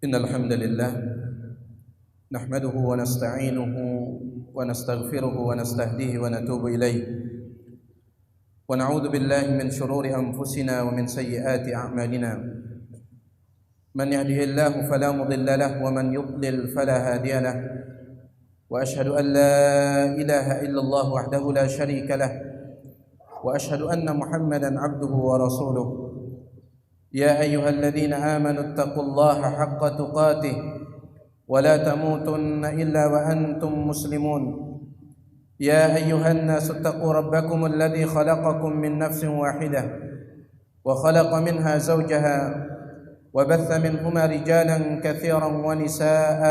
إن الحمد لله نحمده ونستعينه ونستغفره ونستهديه ونتوب إليه ونعوذ بالله من شرور أنفسنا ومن سيئات أعمالنا من يهده الله فلا مضل له ومن يضلل فلا هادي له وأشهد أن لا إله إلا الله وحده لا شريك له وأشهد أن محمدا عبده ورسوله يا أيها الذين آمنوا اتقوا الله حق تقاته ولا تموتن إلا وأنتم مسلمون يا أيها الناس اتقوا ربكم الذي خلقكم من نفس واحدة وخلق منها زوجها وبث منهما رجالا كثيرا ونساء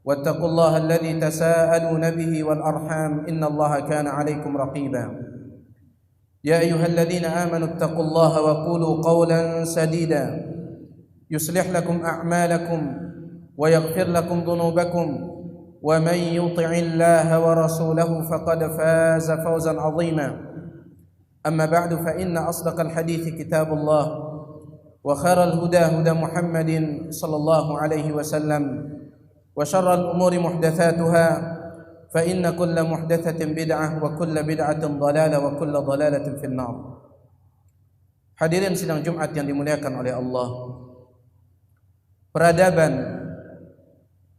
واتقوا الله الذي تساءلون به والأرحام إن الله كان عليكم رقيبا يا أيها الذين آمنوا اتقوا الله وقولوا قولا سديدا يصلح لكم أعمالكم ويغفر لكم ذنوبكم ومن يطع الله ورسوله فقد فاز فوزا عظيما أما بعد فإن أصدق الحديث كتاب الله وخير الهدى هدى محمد صلى الله عليه وسلم وشر الأمور محدثاتها فإن كل محدثة بدعة وكل بدعة ضلالة وكل ضلالة في النار. Hadirin sidang Jumat yang dimuliakan oleh Allah, peradaban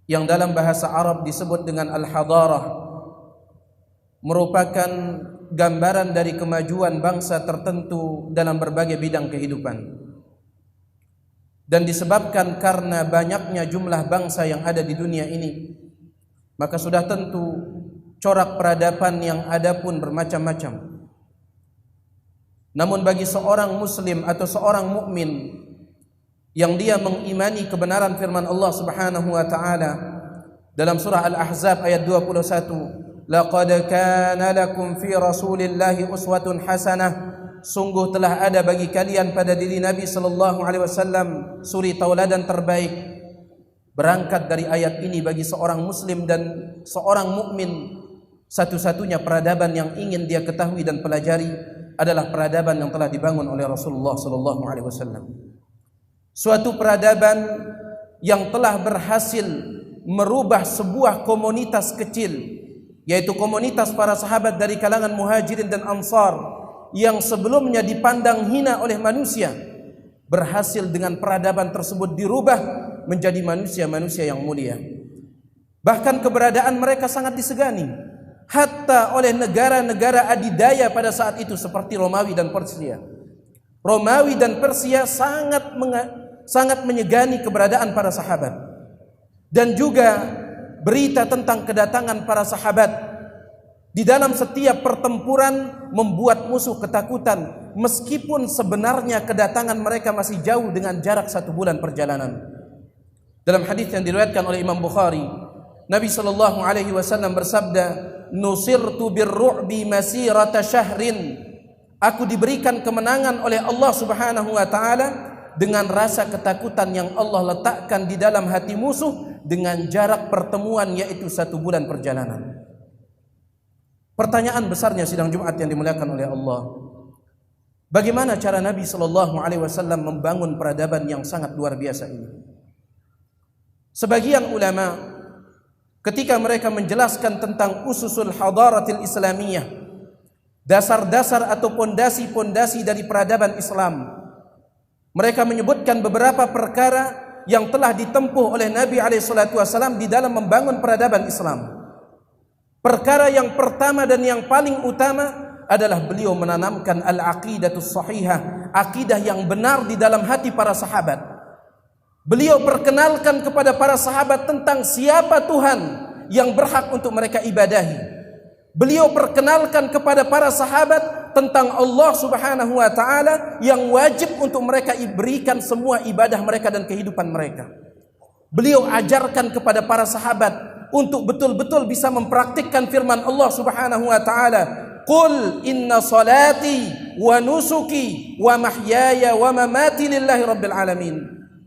yang dalam bahasa Arab disebut dengan al-hadarah merupakan gambaran dari kemajuan bangsa tertentu dalam berbagai bidang kehidupan, dan disebabkan karena banyaknya jumlah bangsa yang ada di dunia ini, maka sudah tentu corak peradaban yang ada pun bermacam-macam. Namun bagi seorang muslim atau seorang mukmin yang dia mengimani kebenaran firman Allah Subhanahu wa taala dalam surah Al-Ahzab ayat 21, laqad kana lakum fi rasulillahi uswatun hasanah, sungguh telah ada bagi kalian pada diri Nabi sallallahu alaihi wasallam suri tauladan terbaik. Berangkat dari ayat ini bagi seorang muslim dan seorang mukmin, satu-satunya peradaban yang ingin dia ketahui dan pelajari adalah peradaban yang telah dibangun oleh Rasulullah sallallahu alaihi wasallam. Suatu peradaban yang telah berhasil merubah sebuah komunitas kecil, yaitu komunitas para sahabat dari kalangan Muhajirin dan Ansar yang sebelumnya dipandang hina oleh manusia, berhasil dengan peradaban tersebut dirubah menjadi manusia-manusia yang mulia. Bahkan keberadaan mereka sangat disegani hatta oleh negara-negara adidaya pada saat itu seperti Romawi dan Persia. Romawi dan Persia sangat menyegani keberadaan para sahabat. Dan juga berita tentang kedatangan para sahabat di dalam setiap pertempuran membuat musuh ketakutan, meskipun sebenarnya kedatangan mereka masih jauh dengan jarak 1 bulan perjalanan. Dalam hadis yang diriwayatkan oleh Imam Bukhari, Nabi sallallahu alaihi wasallam bersabda, "Nusirtu birru'bi masirata syahrin." Aku diberikan kemenangan oleh Allah Subhanahu wa taala dengan rasa ketakutan yang Allah letakkan di dalam hati musuh dengan jarak pertemuan yaitu 1 bulan perjalanan. Pertanyaan besarnya sidang Jumat yang dimuliakan oleh Allah, bagaimana cara Nabi sallallahu alaihi wasallam membangun peradaban yang sangat luar biasa ini? Sebagian ulama ketika mereka menjelaskan tentang ususul hadaratil islamiyah, dasar-dasar atau pondasi-pondasi dari peradaban Islam, mereka menyebutkan beberapa perkara yang telah ditempuh oleh Nabi SAW di dalam membangun peradaban Islam. Perkara yang pertama dan yang paling utama adalah beliau menanamkan al-aqidatus sahihah, akidah yang benar di dalam hati para sahabat. Beliau perkenalkan kepada para sahabat tentang siapa Tuhan yang berhak untuk mereka ibadahi. Beliau perkenalkan kepada para sahabat tentang Allah Subhanahu wa taala yang wajib untuk mereka berikan semua ibadah mereka dan kehidupan mereka. Beliau ajarkan kepada para sahabat untuk betul-betul bisa mempraktikkan firman Allah Subhanahu wa taala, "Qul inna salati wa nusuki wa mahyaya wa mamati lillahi rabbil alamin."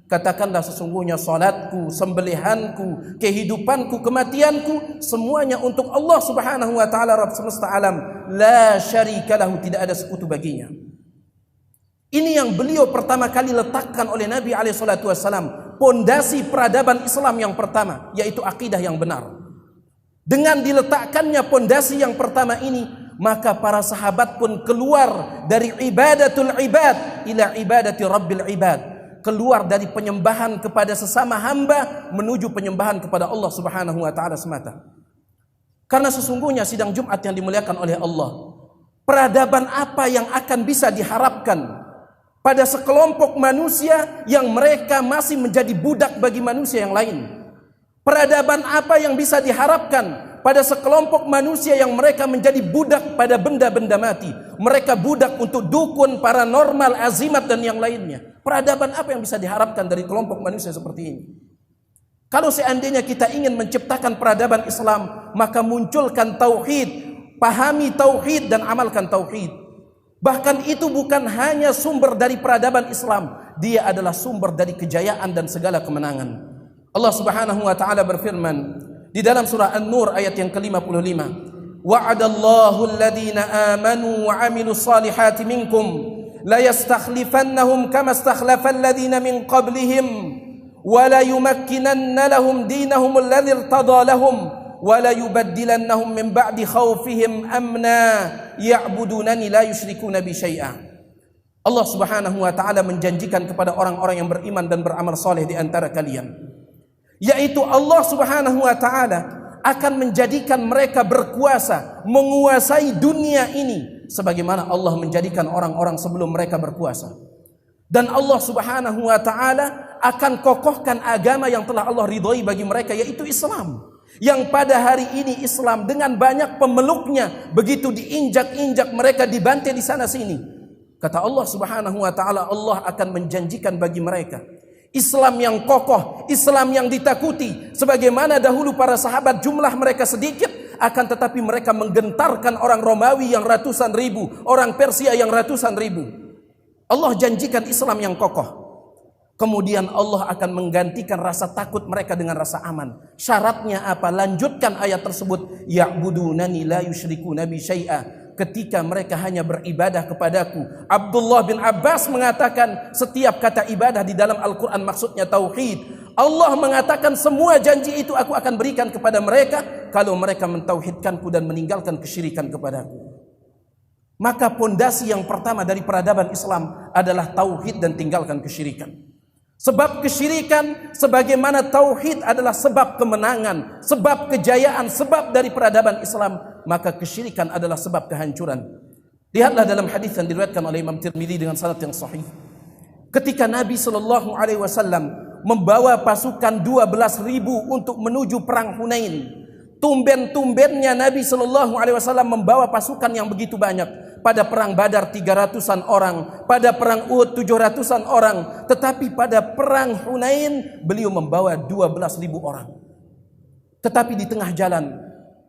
Katakanlah sesungguhnya salatku, sembelihanku, kehidupanku, kematianku semuanya untuk Allah Subhanahu wa taala Rabb semesta alam, la syarika lahu, tidak ada sekutu baginya. Ini yang beliau pertama kali letakkan oleh Nabi alaihi salatu wasallam, pondasi peradaban Islam yang pertama, yaitu akidah yang benar. Dengan diletakkannya pondasi yang pertama ini, maka para sahabat pun keluar dari ibadatul ibad ila ibadati rabbil ibad, keluar dari penyembahan kepada sesama hamba menuju penyembahan kepada Allah Subhanahu wa taala semata. Karena sesungguhnya sidang Jumat yang dimuliakan oleh Allah, peradaban apa yang akan bisa diharapkan pada sekelompok manusia yang mereka masih menjadi budak bagi manusia yang lain? Peradaban apa yang bisa diharapkan pada sekelompok manusia yang mereka menjadi budak pada benda-benda mati? Mereka budak untuk dukun, paranormal, azimat dan yang lainnya. Peradaban apa yang bisa diharapkan dari kelompok manusia seperti ini? Kalau seandainya kita ingin menciptakan peradaban Islam, maka munculkan tauhid, pahami tauhid dan amalkan tauhid. Bahkan itu bukan hanya sumber dari peradaban Islam, dia adalah sumber dari kejayaan dan segala kemenangan. Allah Subhanahu wa taala berfirman di dalam surah An-Nur ayat yang ke-55, wa'adallahu alladhina amanu wa 'amilus salihati minkum la yastakhlifannahum kama istakhlafa alladhina min qablihim wa la yumakkinanna lahum dinahum alladhi irtada lahum wa la yubaddilannahum min ba'di khawfihim amna ya'budunani la yusyrikuna bi syai'a. Allah Subhanahu wa taala menjanjikan kepada orang-orang yang beriman dan beramal saleh di antara kalian, yaitu Allah Subhanahu wa taala akan menjadikan mereka berkuasa, menguasai dunia ini sebagaimana Allah menjadikan orang-orang sebelum mereka berkuasa. Dan Allah Subhanahu wa taala akan kokohkan agama yang telah Allah ridhoi bagi mereka, yaitu Islam. Yang pada hari ini Islam dengan banyak pemeluknya begitu diinjak-injak, mereka dibantai di sana sini. Kata Allah Subhanahu wa taala, Allah akan menjanjikan bagi mereka Islam yang kokoh, Islam yang ditakuti. Sebagaimana dahulu para sahabat jumlah mereka sedikit, akan tetapi mereka menggentarkan orang Romawi yang ratusan ribu, orang Persia yang ratusan ribu. Allah janjikan Islam yang kokoh. Kemudian Allah akan menggantikan rasa takut mereka dengan rasa aman. Syaratnya apa? Lanjutkan ayat tersebut, ya'budunani la yusyrikuna bi syai'a. Ketika mereka hanya beribadah kepadaku. Abdullah bin Abbas mengatakan setiap kata ibadah di dalam Al-Quran maksudnya tauhid. Allah mengatakan semua janji itu aku akan berikan kepada mereka kalau mereka mentauhidkanku dan meninggalkan kesyirikan kepadaku. Maka pondasi yang pertama dari peradaban Islam adalah tauhid dan tinggalkan kesyirikan. Sebab kesyirikan sebagaimana tauhid adalah sebab kemenangan, sebab kejayaan, sebab dari peradaban Islam, maka kesyirikan adalah sebab kehancuran. Lihatlah dalam hadis yang diriwayatkan oleh Imam Tirmidzi dengan sanad yang sahih. Ketika Nabi sallallahu alaihi wasallam membawa pasukan 12.000 untuk menuju perang Hunain, tumben-tumbennya Nabi sallallahu alaihi wasallam membawa pasukan yang begitu banyak. Pada perang Badar 300-an orang, pada perang Uhud 700-an orang, tetapi pada perang Hunain beliau membawa 12.000 orang. Tetapi di tengah jalan,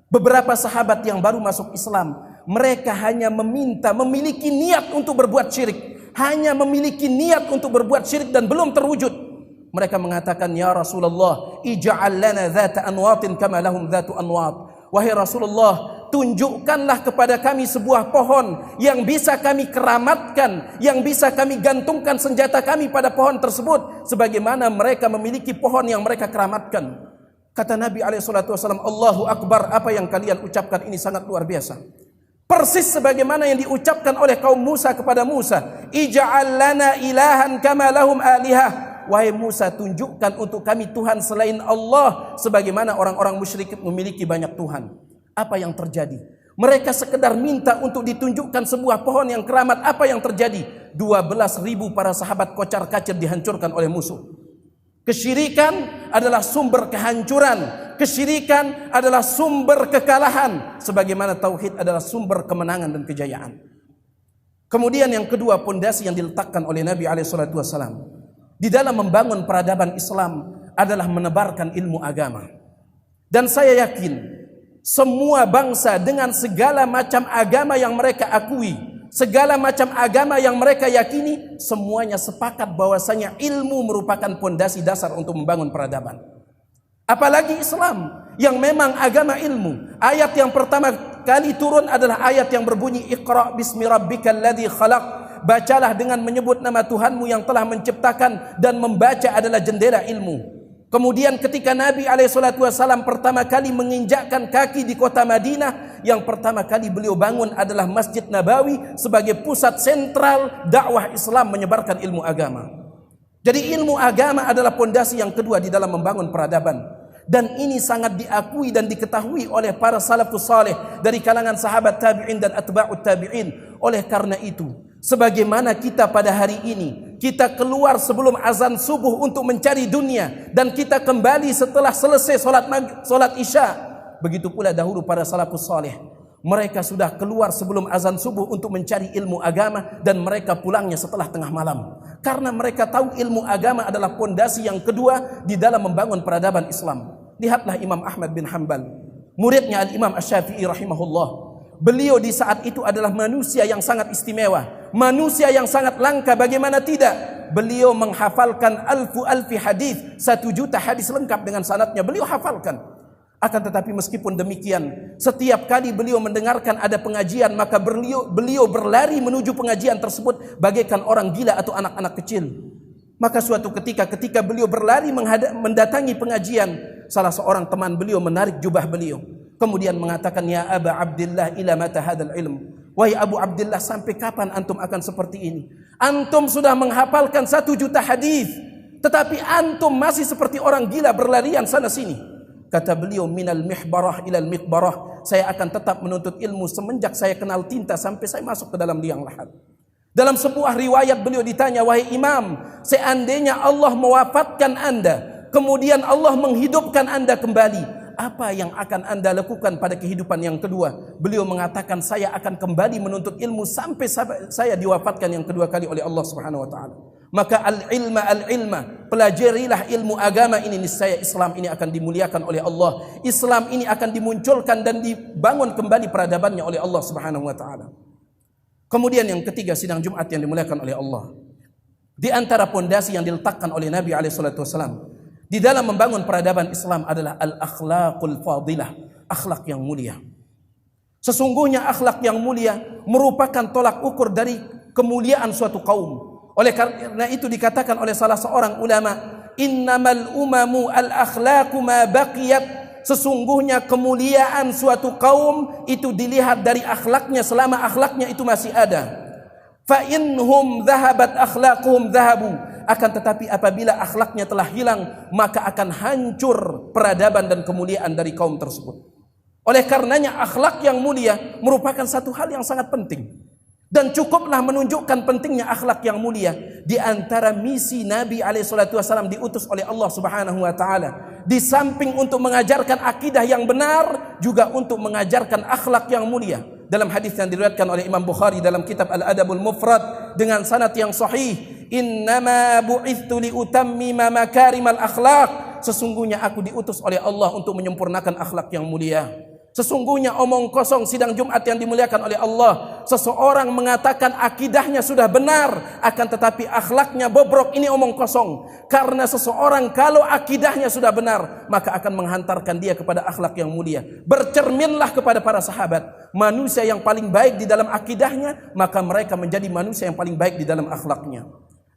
beberapa sahabat yang baru masuk Islam, mereka hanya memiliki niat untuk berbuat syirik, hanya memiliki niat untuk berbuat syirik dan belum terwujud. Mereka mengatakan, ya Rasulullah, ij'al lana dhata anwatin kama lahum dhatu anwat. Wahai Rasulullah, tunjukkanlah kepada kami sebuah pohon yang bisa kami keramatkan, yang bisa kami gantungkan senjata kami pada pohon tersebut sebagaimana mereka memiliki pohon yang mereka keramatkan. Kata Nabi SAW, Allahu Akbar, apa yang kalian ucapkan ini sangat luar biasa. Persis sebagaimana yang diucapkan oleh kaum Musa kepada Musa, ij'al lana ilahan kama lahum alihah. Wahai Musa, tunjukkan untuk kami Tuhan selain Allah sebagaimana orang-orang musyrik memiliki banyak Tuhan. Apa yang terjadi? Mereka sekedar minta untuk ditunjukkan sebuah pohon yang keramat. Apa yang terjadi? 12.000 para sahabat kocar-kacir dihancurkan oleh musuh. Kesyirikan adalah sumber kehancuran. Kesyirikan adalah sumber kekalahan. Sebagaimana tauhid adalah sumber kemenangan dan kejayaan. Kemudian yang kedua, pondasi yang diletakkan oleh Nabi SAW di dalam membangun peradaban Islam adalah menebarkan ilmu agama. Dan saya yakin semua bangsa dengan segala macam agama yang mereka akui, segala macam agama yang mereka yakini, semuanya sepakat bahwasanya ilmu merupakan pondasi dasar untuk membangun peradaban. Apalagi Islam yang memang agama ilmu. Ayat yang pertama kali turun adalah ayat yang berbunyi Iqra bismi rabbikal ladzi khalaq. bacalah dengan menyebut nama Tuhanmu yang telah menciptakan dan membaca adalah jendela ilmu. Kemudian ketika Nabi SAW pertama kali menginjakkan kaki di kota Madinah, yang pertama kali beliau bangun adalah Masjid Nabawi sebagai pusat sentral dakwah Islam menyebarkan ilmu agama. Jadi ilmu agama adalah pondasi yang kedua di dalam membangun peradaban. Dan ini sangat diakui dan diketahui oleh para salafus saleh dari kalangan sahabat tabi'in dan atba'ut tabi'in. Oleh karena itu, sebagaimana kita pada hari ini, kita keluar sebelum azan subuh untuk mencari dunia, dan kita kembali setelah selesai solat isya. Begitu pula dahulu para salafus saleh, mereka sudah keluar sebelum azan subuh untuk mencari ilmu agama, dan mereka pulangnya setelah tengah malam. Karena mereka tahu ilmu agama adalah pondasi yang kedua di dalam membangun peradaban Islam. Lihatlah Imam Ahmad bin Hanbal, muridnya Al-Imam Asy-Syafi'i rahimahullah. Beliau di saat itu adalah manusia yang sangat istimewa, manusia yang sangat langka. Bagaimana tidak? Beliau menghafalkan alfi hadis, 1.000.000 hadis lengkap dengan sanadnya beliau hafalkan. Akan tetapi meskipun demikian, setiap kali beliau mendengarkan ada pengajian, maka beliau berlari menuju pengajian tersebut bagaikan orang gila atau anak-anak kecil. Maka suatu ketika beliau berlari mendatangi pengajian, salah seorang teman beliau menarik jubah beliau, kemudian mengatakan, "Ya Aba Abdillah, ila mata hadzal ilm?" Wahai Abu Abdillah, sampai kapan antum akan seperti ini? Antum sudah menghafalkan 1.000.000 hadis, tetapi antum masih seperti orang gila berlarian sana sini. Kata beliau, "Minal mihbarah ilal miqbarah." Saya akan tetap menuntut ilmu semenjak saya kenal tinta sampai saya masuk ke dalam liang lahat. Dalam sebuah riwayat beliau ditanya, "Wahai Imam, seandainya Allah mewafatkan Anda, kemudian Allah menghidupkan Anda kembali, apa yang akan Anda lakukan pada kehidupan yang kedua?" Beliau mengatakan, "Saya akan kembali menuntut ilmu sampai saya diwafatkan yang kedua kali oleh Allah Subhanahu wa taala." Maka al-ilma, pelajarilah ilmu agama ini, niscaya Islam ini akan dimuliakan oleh Allah. Islam ini akan dimunculkan dan dibangun kembali peradabannya oleh Allah Subhanahu wa taala. Kemudian yang ketiga, sidang Jumat yang dimuliakan oleh Allah, di antara pondasi yang diletakkan oleh Nabi SAW di dalam membangun peradaban Islam adalah al-akhlaqul fadilah, akhlak yang mulia. Sesungguhnya akhlak yang mulia merupakan tolak ukur dari kemuliaan suatu kaum. Oleh karena itu dikatakan oleh salah seorang ulama, "Innamal umamu al-akhlaqu ma baqiyat." Sesungguhnya kemuliaan suatu kaum itu dilihat dari akhlaknya selama akhlaknya itu masih ada. Fa inhum dhahabat akhlaquhum dhahabu. Akan tetapi apabila akhlaknya telah hilang, maka akan hancur peradaban dan kemuliaan dari kaum tersebut. Oleh karenanya akhlak yang mulia merupakan satu hal yang sangat penting. Dan cukuplah menunjukkan pentingnya akhlak yang mulia. Di antara misi Nabi SAW diutus oleh Allah Subhanahu wa taala, di samping untuk mengajarkan akidah yang benar, juga untuk mengajarkan akhlak yang mulia. Dalam hadis yang diriwayatkan oleh Imam Bukhari dalam kitab Al-Adabul Mufrad dengan sanad yang sahih, "Innama bu'ithtu li utammima makarimal akhlaq." Sesungguhnya aku diutus oleh Allah untuk menyempurnakan akhlak yang mulia. Sesungguhnya omong kosong sidang Jumat yang dimuliakan oleh Allah, seseorang mengatakan akidahnya sudah benar, akan tetapi akhlaknya bobrok, ini omong kosong. Karena seseorang kalau akidahnya sudah benar, maka akan menghantarkan dia kepada akhlak yang mulia. Bercerminlah kepada para sahabat, manusia yang paling baik di dalam akidahnya, maka mereka menjadi manusia yang paling baik di dalam akhlaknya.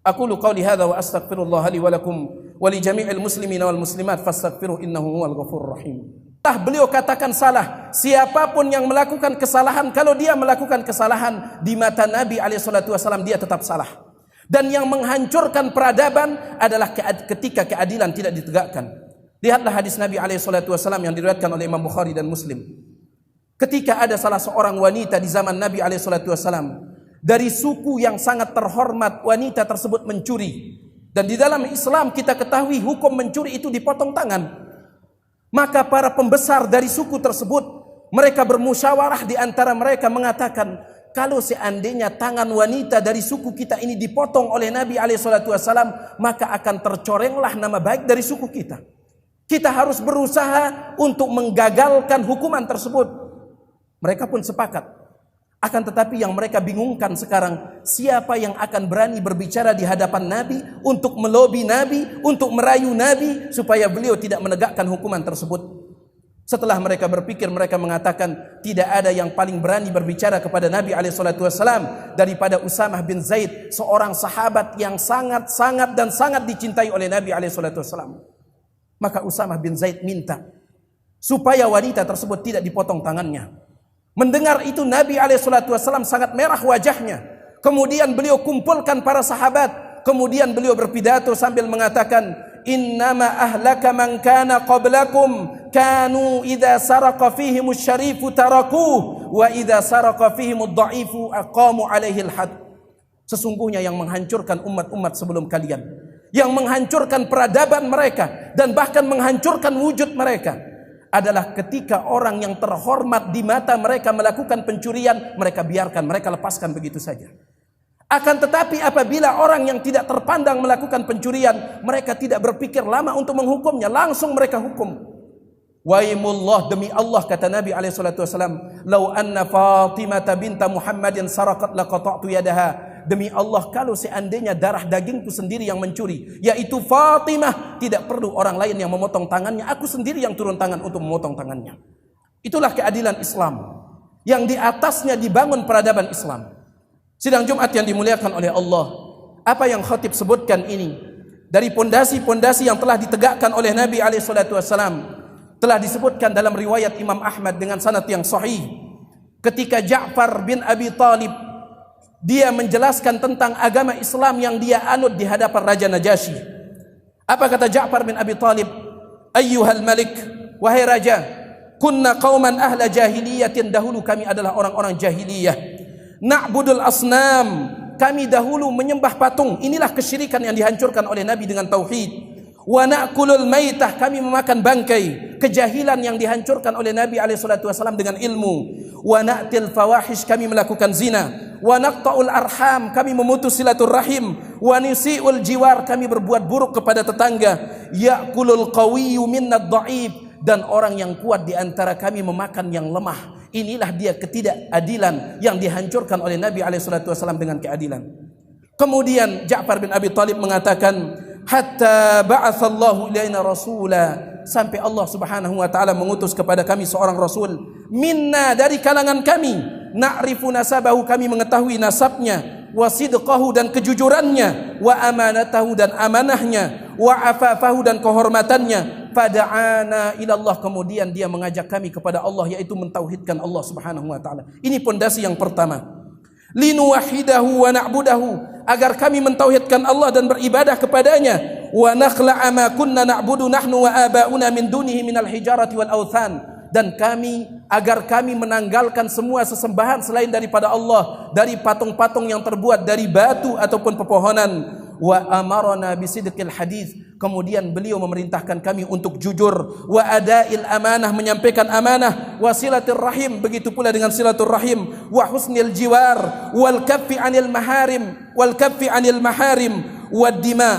Aqulu qawli hadza wa astaghfirullah li wa lakum wa li jami'il muslimina wal muslimat fastaghfiruhu innahu huwal ghafurur rahim. Beliau katakan salah. Siapapun yang melakukan kesalahan, kalau dia melakukan kesalahan di mata Nabi SAW, dia tetap salah. Dan yang menghancurkan peradaban adalah ketika keadilan tidak ditegakkan. Lihatlah hadis Nabi SAW yang diriwayatkan oleh Imam Bukhari dan Muslim. Ketika ada salah seorang wanita di zaman Nabi SAW, dari suku yang sangat terhormat, wanita tersebut mencuri. Dan di dalam Islam kita ketahui hukum mencuri itu dipotong tangan. Maka para pembesar dari suku tersebut, mereka bermusyawarah di antara mereka mengatakan, kalau seandainya tangan wanita dari suku kita ini dipotong oleh Nabi SAW, maka akan tercorenglah nama baik dari suku kita. Kita harus berusaha untuk menggagalkan hukuman tersebut. Mereka pun sepakat. Akan tetapi yang mereka bingungkan sekarang, siapa yang akan berani berbicara di hadapan Nabi untuk melobi Nabi, untuk merayu Nabi supaya beliau tidak menegakkan hukuman tersebut. Setelah mereka berpikir, mereka mengatakan tidak ada yang paling berani berbicara kepada Nabi SAW daripada Usamah bin Zaid, seorang sahabat yang sangat dicintai oleh Nabi SAW. Maka Usamah bin Zaid minta supaya wanita tersebut tidak dipotong tangannya. Mendengar itu Nabi SAW sangat merah wajahnya. Kemudian beliau kumpulkan para sahabat. Kemudian beliau berpidato sambil mengatakan, innama ahlaka man kana qablakum kanu idza saraqa fihimus syarifu tarakuh wa idza saraqa fihimud dha'ifu aqamu alaihi al-had. Sesungguhnya yang menghancurkan umat-umat sebelum kalian, yang menghancurkan peradaban mereka dan bahkan menghancurkan wujud mereka adalah ketika orang yang terhormat di mata mereka melakukan pencurian, mereka biarkan, mereka lepaskan begitu saja. Akan tetapi apabila orang yang tidak terpandang melakukan pencurian, mereka tidak berpikir lama untuk menghukumnya, langsung mereka hukum. Waimullah, demi Allah, kata Nabi SAW, lau anna Fatimah binta Muhammadin saraqat laqata'tu yadaha. Demi Allah, kalau seandainya darah dagingku sendiri yang mencuri, yaitu Fatimah, tidak perlu orang lain yang memotong tangannya, aku sendiri yang turun tangan untuk memotong tangannya. Itulah keadilan Islam yang di atasnya dibangun peradaban Islam. Sidang Jumat yang dimuliakan oleh Allah, apa yang khatib sebutkan ini dari pondasi-pondasi yang telah ditegakkan oleh Nabi SAW, telah disebutkan dalam riwayat Imam Ahmad dengan sanad yang sahih. Ketika Ja'far bin Abi Talib dia menjelaskan tentang agama Islam yang dia anut di hadapan Raja Najasyi. Apa kata Ja'far bin Abi Talib? Ayyuhal malik, wahai raja, kunna qauman ahla jahiliyatin, dahulu kami adalah orang-orang jahiliyah. Na'budul asnam, kami dahulu menyembah patung. Inilah kesyirikan yang dihancurkan oleh Nabi dengan tauhid. Wa na'kulul maitah, kami memakan bangkai. Kejahilan yang dihancurkan oleh Nabi SAW dengan ilmu. Wa na'til fawahish, kami melakukan zina. Wa naqta'ul arham, kami memutus silaturrahim. Wa nisi'ul jiwar, kami berbuat buruk kepada tetangga. Ya'kulul qawiyyu minnad dha'if, dan orang yang kuat di antara kami memakan yang lemah. Inilah dia ketidakadilan yang dihancurkan oleh Nabi SAW dengan keadilan. Kemudian Ja'far bin Abi Talib mengatakan, hatta ba'atsallahu ilaina rasula, sampai Allah Subhanahu wa taala mengutus kepada kami seorang rasul, minna, dari kalangan kami, na'rifu nasabahu, kami mengetahui nasabnya, wa sidqahu, dan kejujurannya, wa amanatahu, dan amanahnya, wa afafahu, dan kehormatannya. Fada'ana ilallah, kemudian dia mengajak kami kepada Allah, yaitu mentauhidkan Allah Subhanahu wa taala. Ini pondasi yang pertama. Linuwahidahu wa na'budahu, agar kami mentauhidkan Allah dan beribadah kepadanya. Wa nakhla'a ma kunna na'budu nahnu wa aba'una min dunihi minal hijarati wal authan, dan kami, agar kami menanggalkan semua sesembahan selain daripada Allah, dari patung-patung yang terbuat dari batu ataupun pepohonan. Wa amarna bisidqil hadis, kemudian beliau memerintahkan kami untuk jujur. Wa adail amanah, menyampaikan amanah. Wa silatur rahim, begitu pula dengan silatur rahim. Wa husnil jiwar, wal kaffi anil maharim, wad dima.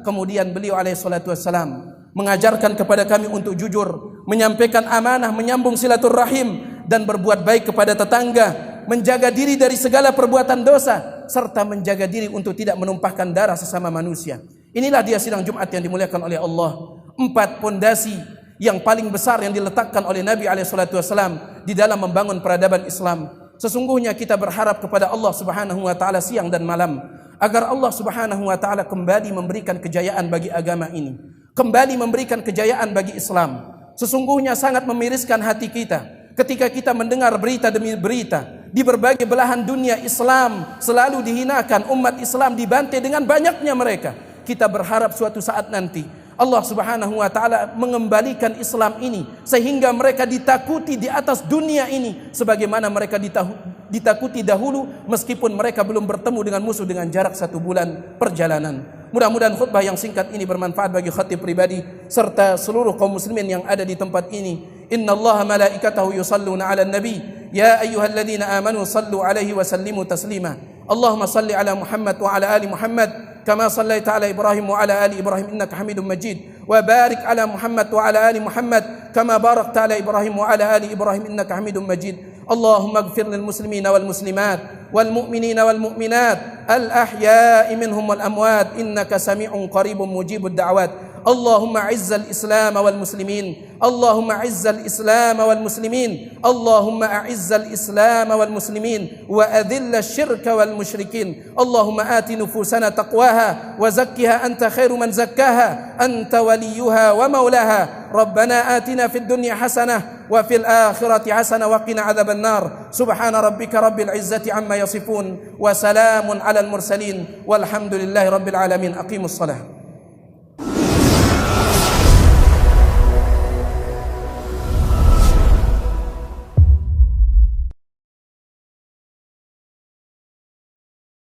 Kemudian beliau alaihissalatu wassalam mengajarkan kepada kami untuk jujur, menyampaikan amanah, menyambung silaturrahim, dan berbuat baik kepada tetangga, menjaga diri dari segala perbuatan dosa, serta menjaga diri untuk tidak menumpahkan darah sesama manusia. Inilah dia sidang Jumat yang dimuliakan oleh Allah. 4 pondasi yang paling besar yang diletakkan oleh Nabi SAW di dalam membangun peradaban Islam. Sesungguhnya kita berharap kepada Allah Subhanahu wa taala siang dan malam, agar Allah Subhanahu wa taala kembali memberikan kejayaan bagi agama ini, kembali memberikan kejayaan bagi Islam. Sesungguhnya sangat memiriskan hati kita ketika kita mendengar berita demi berita di berbagai belahan dunia Islam selalu dihinakan, umat Islam dibantai dengan banyaknya mereka. Kita berharap suatu saat nanti Allah Subhanahu wa taala mengembalikan Islam ini sehingga mereka ditakuti di atas dunia ini sebagaimana mereka ditakuti dahulu, meskipun mereka belum bertemu dengan musuh dengan jarak 1 bulan perjalanan. Mudah-mudahan khutbah yang singkat ini bermanfaat bagi khatib pribadi serta seluruh kaum muslimin yang ada di tempat ini. Innallaha malaikatahu yusalluna 'alan nabi, ya ayyuhalladzina amanu sallu 'alaihi wa sallimu taslima. Allahumma salli 'ala Muhammad wa 'ala ali Muhammad kama sallaita 'ala Ibrahim wa 'ala ali Ibrahim innaka Hamidum Majid, wa barik 'ala Muhammad wa 'ala ali Muhammad kama barakta 'ala Ibrahim wa 'ala ali Ibrahim innaka Hamidum Majid. Allahumma ighfir lil muslimina wal muslimat wal mu'minina wal mu'minat al ahya'i minhum wal amwat innaka sami'un qaribun mujibud da'wat. اللهم أعز الإسلام والمسلمين اللهم أعز الإسلام والمسلمين اللهم أعز الإسلام والمسلمين وأذل الشرك والمشركين اللهم آت نفوسنا تقواها وزكها أنت خير من زكاها أنت وليها ومولاها ربنا آتنا في الدنيا حسنة وفي الآخرة حسنة وقنا عذاب النار سبحان ربك رب العزة عما يصفون وسلام على المرسلين والحمد لله رب العالمين أقيموا الصلاة